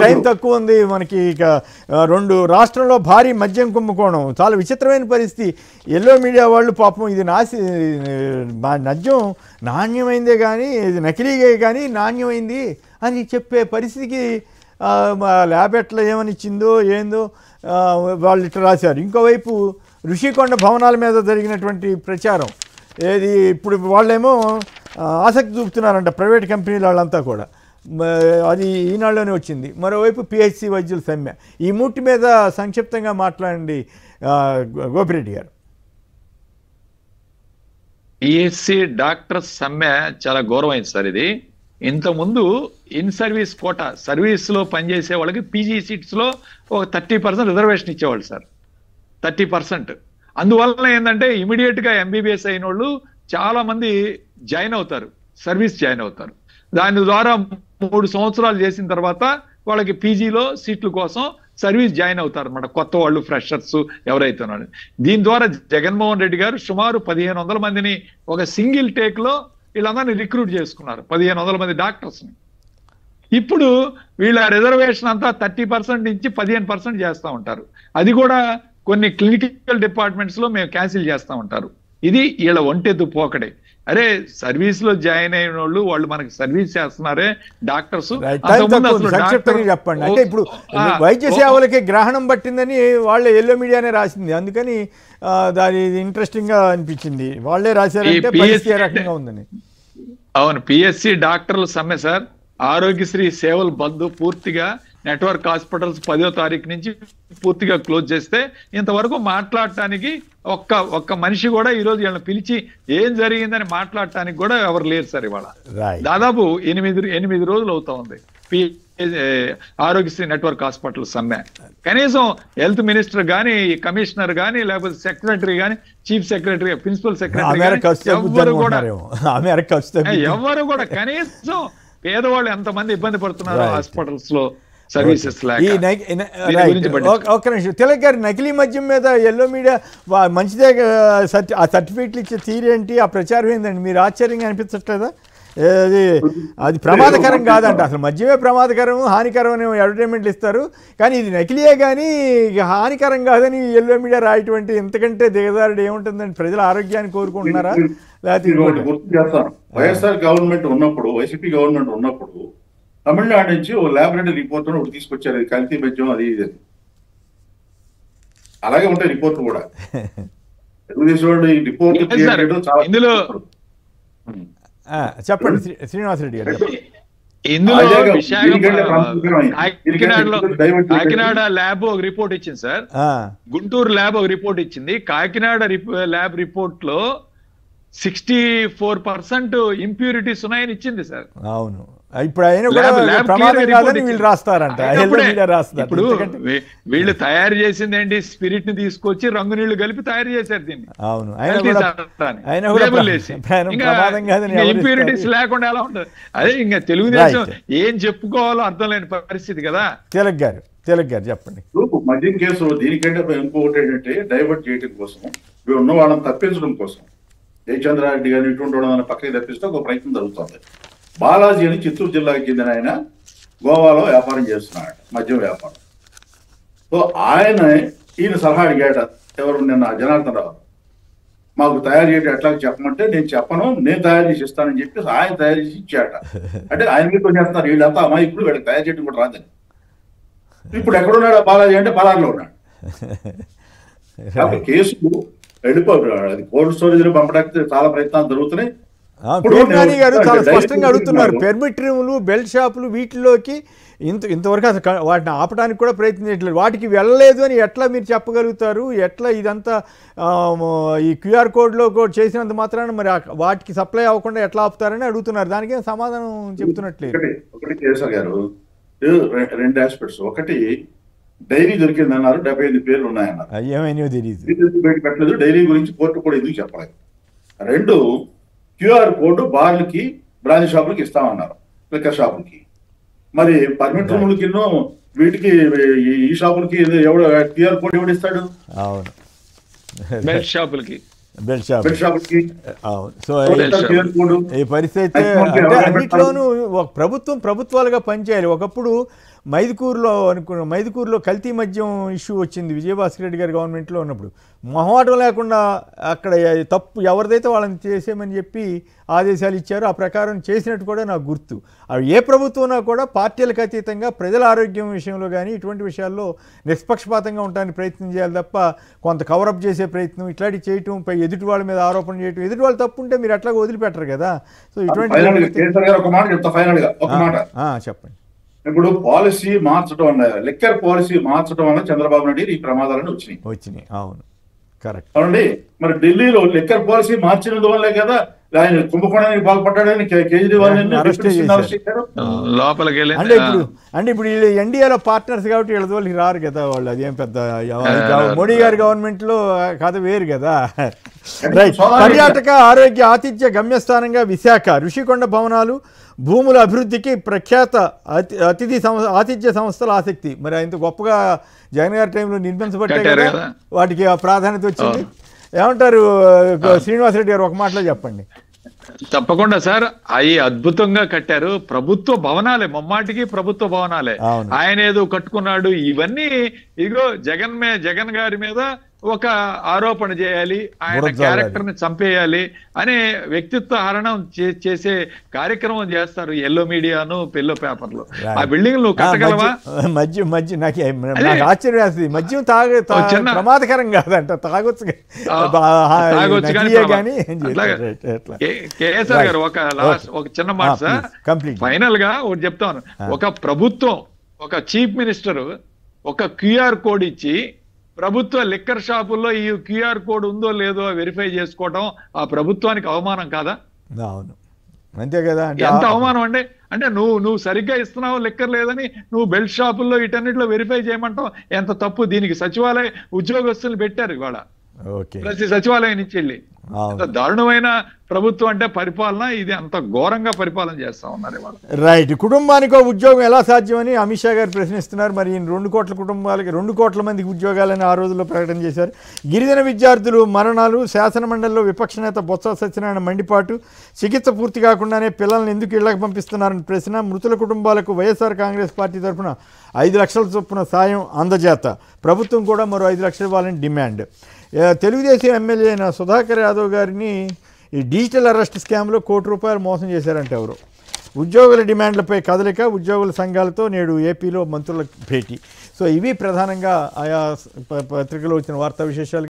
Time తక్కువ ఉంది మనకి. ఇక రెండు రాష్ట్రంలో భారీ మద్యం కుంభకోణం, చాలా విచిత్రమైన పరిస్థితి. ఎల్లో మీడియా వాళ్ళు పాపం ఇది మద్యం నాణ్యమైందే కానీ ఇది నకిలీగే కానీ నాణ్యమైంది అని చెప్పే పరిస్థితికి ల్యాబ్ ఎట్లా ఏమనిచ్చిందో ఏందో వాళ్ళు ఇట్లా రాశారు. ఇంకోవైపు ఋషికొండ భవనాల మీద జరిగినటువంటి ప్రచారం ఏది ఇప్పుడు వాళ్ళేమో ఆసక్తి చూపుతున్నారంట, ప్రైవేట్ కంపెనీల వాళ్ళంతా కూడా. అది ఈనాడులోనే వచ్చింది. మరోవైపు పిహెచ్సి వైద్యుల సమ్మె. ఈ మూటి మీద సంక్షిప్తంగా మాట్లాడండి గోపిరెడ్డి గారు. పిహెచ్సి డాక్టర్ సమ్మె చాలా గౌరవమైంది సార్. ఇది ఇంతకుముందు ఇన్ సర్వీస్ కోటా సర్వీస్లో పనిచేసే వాళ్ళకి పీజీ సీట్స్లో ఒక 30% రిజర్వేషన్ ఇచ్చేవాళ్ళు సార్, 30%. అందువలన ఏంటంటే ఇమీడియట్గా ఎంబీబీఎస్ అయిన వాళ్ళు చాలా మంది జాయిన్ అవుతారు, సర్వీస్ జాయిన్ అవుతారు. దాని ద్వారా 3 సంవత్సరాలు చేసిన తర్వాత వాళ్ళకి పీజీలో సీట్ల కోసం సర్వీస్ జాయిన్ అవుతారు అన్నమాట, కొత్త వాళ్ళు, ఫ్రెషర్స్ ఎవరైతే ఉన్నారో. దీని ద్వారా జగన్మోహన్ రెడ్డి గారు సుమారు 1500 మందిని ఒక సింగిల్ టేక్ లో వీళ్ళందరినీ రిక్రూట్ చేసుకున్నారు, 1500 మంది డాక్టర్స్ ని. ఇప్పుడు వీళ్ళ రిజర్వేషన్ అంతా 30% నుంచి 15% చేస్తూ ఉంటారు. అది కూడా కొన్ని క్లినికల్ డిపార్ట్మెంట్స్ లో మేము క్యాన్సిల్ చేస్తూ ఉంటారు. ఇది వీళ్ళ ఒంటెద్దు పోకడే. అరే సర్వీస్ లో జాయిన్ అయిన వాళ్ళు మనకి సర్వీస్ చేస్తున్నారే డాక్టర్స్. చెప్పండి. అంటే ఇప్పుడు వైద్య సేవలకి గ్రహణం పట్టిందని వాళ్ళే ఎల్లో మీడియానే రాసింది, అందుకని దాని ఇంట్రెస్టింగ్ గా అనిపించింది. వాళ్ళే రాశారంటే పరిస్థితి ఏ రకంగా ఉందని. అవును, పిఎస్సి డాక్టర్ల సమ్మె సార్. ఆరోగ్యశ్రీ సేవలు బంద్ పూర్తిగా. నెట్వర్క్ హాస్పిటల్స్ 10వ తారీఖు నుంచి పూర్తిగా క్లోజ్ చేస్తే ఇంతవరకు మాట్లాడటానికి ఒక్క మనిషి కూడా ఈరోజు వీళ్ళని పిలిచి ఏం జరిగిందని మాట్లాడటానికి కూడా ఎవరు లేరు సార్. ఇవాళ దాదాపు 8 రోజులు అవుతా ఉంది ఆరోగ్యశ్రీ నెట్వర్క్ హాస్పిటల్ సమ్మె. కనీసం హెల్త్ మినిస్టర్ కానీ, కమిషనర్ కానీ, లేకపోతే సెక్రటరీ కానీ, చీఫ్ సెక్రటరీ, ప్రిన్సిపల్ సెక్రటరీ ఎవరు కూడా కనీసం పేదవాళ్ళు ఎంతమంది ఇబ్బంది పడుతున్నారు హాస్పిటల్స్ లో సర్వీసెస్ లేక. ఒక్క నిమిషం తిలక్ గారు, నకిలీ మద్యం మీద ఎల్లో మీడియా మంచిదే, ఆ సర్టిఫికెట్లు ఇచ్చే తీరేంటి, ఆ ప్రచారం ఏందండి? మీరు ఆశ్చర్యంగా అనిపించట్లేదా? అది ప్రమాదకరం కాదంట, అసలు మద్యమే ప్రమాదకరం, హానికరం అని అడ్వర్టైజ్మెంట్లు ఇస్తారు, కానీ ఇది నకిలీయే కానీ హానికరం కాదని ఎల్లో మీడియా రాయటువంటి ఇంతకంటే దిగజారుడు ఏముంటుందని ప్రజల ఆరోగ్యాన్ని కోరుకుంటున్నారా? లేకపోతే వైఎస్ఆర్ గవర్నమెంట్ ఉన్నప్పుడు, వైసీపీ గవర్నమెంట్ ఉన్నప్పుడు తమిళనాడు నుంచి ఓ ల్యాబొరేటరీ రిపోర్ట్ ఒకటి తీసుకొచ్చారు, అది కల్తీ మద్యం అది ఇది. అలాగే ఉంటాయి రిపోర్ట్లు కూడా. తెలుగుదేశం వాళ్ళు ఈ రిపోర్ట్ చెప్పండి శ్రీనివాసరెడ్డి గారు. ఇందులో కాకినాడ ల్యాబ్ ఒక రిపోర్ట్ ఇచ్చింది సార్, గుంటూరు ల్యాబ్ ఒక రిపోర్ట్ ఇచ్చింది. కాకినాడ ల్యాబ్ రిపోర్ట్ లో 64% ఇంప్యూరిటీస్ ఉన్నాయని ఇచ్చింది సార్. అవును, ఇప్పుడు ఇప్పుడు వీళ్ళు తయారు చేసింది ఏంటి? స్పిరిట్ ని తీసుకొచ్చి రంగు నీళ్లు కలిపి తయారు చేశారు దీన్ని. అవును, ఇంప్యూరిటీస్ లేకుండా ఎలా ఉంటుంది? అదే ఇంకా తెలుగుదేశం ఏం చెప్పుకోవాలో అర్థం లేని పరిస్థితి కదా. తిలక్ గారు చెప్పండి. మద్యం కేసు దీనికంటే ఇంకొకటి ఏంటంటే డైవర్ట్ చేయడం కోసం, ఉన్న వాళ్ళని తప్పించడం కోసం జయచంద్రారెడ్డి గారిని ఇటువంటి వాళ్ళని పక్కకి తప్పిస్తే ఒక ప్రయత్నం జరుగుతుంది. బాలాజీ అని చిత్తూరు జిల్లాకి చెందిన ఆయన గోవాలో వ్యాపారం చేస్తున్నాడు, మద్యం వ్యాపారం. సో ఈయన సలహా అడిగాట, ఎవరు నిన్న జనార్దన్ రావు, మాకు తయారు చేయడం ఎట్లా చెప్పమంటే, నేను చెప్పను, నేను తయారు చేసి ఇస్తానని చెప్పి ఆయన తయారు చేసి ఇచ్చాట. అంటే ఆయన మీద చేస్తున్నారు వీళ్ళంతా అమాయకులు, వీళ్ళకి తయారు చేయడం కూడా రాదని. ఇప్పుడు ఎక్కడున్నాడు బాలాజీ అంటే పలార్లో ఉన్నాడు. కేసు వెళ్ళిపోయాడు, అది కోల్డ్ స్టోరేజ్ లో పంపడానికి చాలా ప్రయత్నాలు జరుగుతున్నాయి. పేర్నాని గారు చాలా స్పష్టంగా అడుగుతున్నారు, పెర్మిట్ రూములు, బెల్ట్ షాపులు వీటిలోకి ఇంతవరకు అసలు వాటిని ఆపడానికి కూడా ప్రయత్నించట్లేదు, వాటికి వెళ్ళలేదు అని ఎట్లా మీరు చెప్పగలుగుతారు? ఎట్లా ఇదంతా ఈ క్యూఆర్ కోడ్లో చేసినంత మాత్రాన మరి వాటికి సప్లై అవ్వకుండా ఎట్లా ఆపుతారని అడుగుతున్నారు. దానికే సమాధానం చెప్తున్నట్లేదు. ఒకటి కేసర్ గారు, 2 ఆస్పెక్ట్స్. ఒకటి డైరీ దొరికింది అన్నారు, 75 పేర్లు ఉన్నాయన్నారు, ఏమైనా తెలియదు, బయట పెట్టలేదు. డైరీ గురించి కోర్టు కూడా ఎందుకు చెప్పలేదు. 2 క్యూఆర్ కోడ్ బార్లకి, బ్రాంచ్ షాపులకి ఇస్తామన్నారు, లిక్కర్ షాపులకి. మరి పర్మిట్ రూములకి వీటికి ఈ షాపులకి ఎవడు క్యూఆర్ కోడ్ ఎవడు ఇస్తాడు? అవును, బెల్ట్ షాపులకి. సో ఈ పరిస్థితి అంటే అన్నిట్లోనూ ప్రభుత్వాలుగా పనిచేయాలి. ఒకప్పుడు మైదుకూరులో కల్తీ మద్యం ఇష్యూ వచ్చింది విజయభాస్కర్ రెడ్డి గారి గవర్నమెంట్లో ఉన్నప్పుడు. మొహమాటం లేకుండా అక్కడ తప్పు ఎవరిదైతే వాళ్ళని చేసేయమని చెప్పి ఆదేశాలు ఇచ్చారు. ఆ ప్రకారం చేసినట్టు కూడా నాకు గుర్తు. అవి ఏ ప్రభుత్వంలో కూడా పార్టీలకు అతీతంగా ప్రజల ఆరోగ్యం విషయంలో కానీ ఇటువంటి విషయాల్లో నిష్పక్షపాతంగా ఉండడానికి ప్రయత్నం చేయాలి తప్ప కొంత కవరప్ చేసే ప్రయత్నం ఇట్లాంటివి చేయటం, పై ఎదుటి వాళ్ళ మీద ఆరోపణ చేయటం, ఎదుటి వాళ్ళు తప్పు ఉంటే మీరు అట్లా వదిలిపెట్టరు కదా. సో ఇటువంటి చెప్పండి. ఇప్పుడు పాలసీ మార్చడం వల్ల, లిక్కర్ పాలసీ మార్చడం వల్ల చంద్రబాబు నాయుడు ఈ ప్రమాదాలను వచ్చినాయి. అవును, కరెక్ట్. అవునండి. మరి ఢిల్లీలో లిక్కర్ పాలసీ మార్చినందువల్లే కదా ఆయన కుంభకోణానికి పాల్పడ్డాడని కేజ్రీవాల్ లోపలికి వెళ్ళి. అంటే ఇప్పుడు వీళ్ళు ఎన్డీఏలో పార్ట్నర్స్ కాబట్టి వీళ్ళ వాళ్ళకి రారు కదా వాళ్ళు. అదేం పెద్ద మోడీ గారి గవర్నమెంట్ లో కథ వేరు కదా. రైట్. పర్యాటక ఆరోగ్య ఆతిథ్య గమ్యస్థానంగా విశాఖ, ఋషికొండ భవనాలు, భూముల అభివృద్ధికి ప్రఖ్యాత ఆతిథ్య సంస్థల ఆసక్తి. మరి ఇంత గొప్పగా జగన్ గారి టైంలో నిర్మించబట్టే కదా వాటికి ప్రాధాన్యత వచ్చింది. ఏమంటారు శ్రీనివాసరెడ్డి గారు, ఒక మాటలో చెప్పండి. తప్పకుండా సార్, అవి అద్భుతంగా కట్టారు. ప్రభుత్వ భవనాలే, ముమ్మాటికి ప్రభుత్వ భవనాలే. ఆయన ఏదో కట్టుకున్నాడు. ఇవన్నీ ఇదిగో జగన్ గారి మీద ఒక ఆరోపణ చేయాలి, ఆయన క్యారెక్టర్ ని చంపేయాలి అనే వ్యక్తిత్వ హరణం చేసే కార్యక్రమం చేస్తారు ఎల్లో మీడియాను, పెల్లో పేపర్లు. ఆ బిల్డింగ్ నువ్వు కట్టగలవా? మద్యం నాకు ఆశ్చర్యం వేస్తుంది. మద్యం ప్రమాదకరం కాదంట, తాగొచ్చు కానీ. కేసీఆర్ గారు ఒక చిన్న మాట సార్, ఫైనల్ గా ఒకటి చెప్తాను. ఒక ప్రభుత్వం, ఒక చీఫ్ మినిస్టర్ ఒక క్యూఆర్ కోడ్ ఇచ్చి ప్రభుత్వ లిక్కర్ షాపుల్లో ఈ క్యూఆర్ కోడ్ ఉందో లేదో వెరిఫై చేసుకోవటం ఆ ప్రభుత్వానికి అవమానం కాదా? అవును, అంతే కదా. ఎంత అవమానం అండి. అంటే నువ్వు సరిగ్గా ఇస్తున్నావు లిక్కర్ లేదని నువ్వు బెల్ట్ షాపుల్లో వీటన్నిటిలో వెరిఫై చేయమంటావు, ఎంత తప్పు. దీనికి సచివాలయ ఉద్యోగస్తులు పెట్టారు ఇవాళ ప్రతి సచివాలయం నుంచి వెళ్ళి. అంత దారుణమైన ప్రభుత్వం అంటే పరిపాలన, ఇది అంత ఘోరంగా పరిపాలన చేస్తా ఉన్నారు ఇవాళ. రైట్. కుటుంబానికో ఉద్యోగం ఎలా సాధ్యమని అమిత్ షా గారు ప్రశ్నిస్తున్నారు. మరి 2 కోట్ల కుటుంబాలకి 2 కోట్ల మందికి ఉద్యోగాలని ఆ రోజుల్లో ప్రకటన చేశారు. గిరిజన విద్యార్థులు మరణాలు, శాసనమండలిలో విపక్ష నేత బొత్స సత్యనారాయణ మండిపాటు, చికిత్స పూర్తి కాకుండానే పిల్లల్ని ఎందుకు ఇళ్లకు పంపిస్తున్నారని ప్రశ్న, మృతుల కుటుంబాలకు వైఎస్ఆర్ కాంగ్రెస్ పార్టీ తరఫున 5 లక్షల చొప్పున సాయం అందజేత, ప్రభుత్వం కూడా మరో 5 లక్షలు ఇవ్వాలని డిమాండ్. తెలుగుదేశం ఎమ్మెల్యే అయిన సుధాకర్ యాదవ్ గారిని ఈ డిజిటల్ అరెస్ట్ స్కామ్లో ₹1 కోటి మోసం చేశారంటే ఎవరు. ఉద్యోగుల డిమాండ్లపై కదలిక, ఉద్యోగుల సంఘాలతో నేడు ఏపీలో మంత్రుల భేటీ. సో ఇవి ప్రధానంగా ఆయా పత్రికలో వచ్చిన వార్తా విశేషాలు.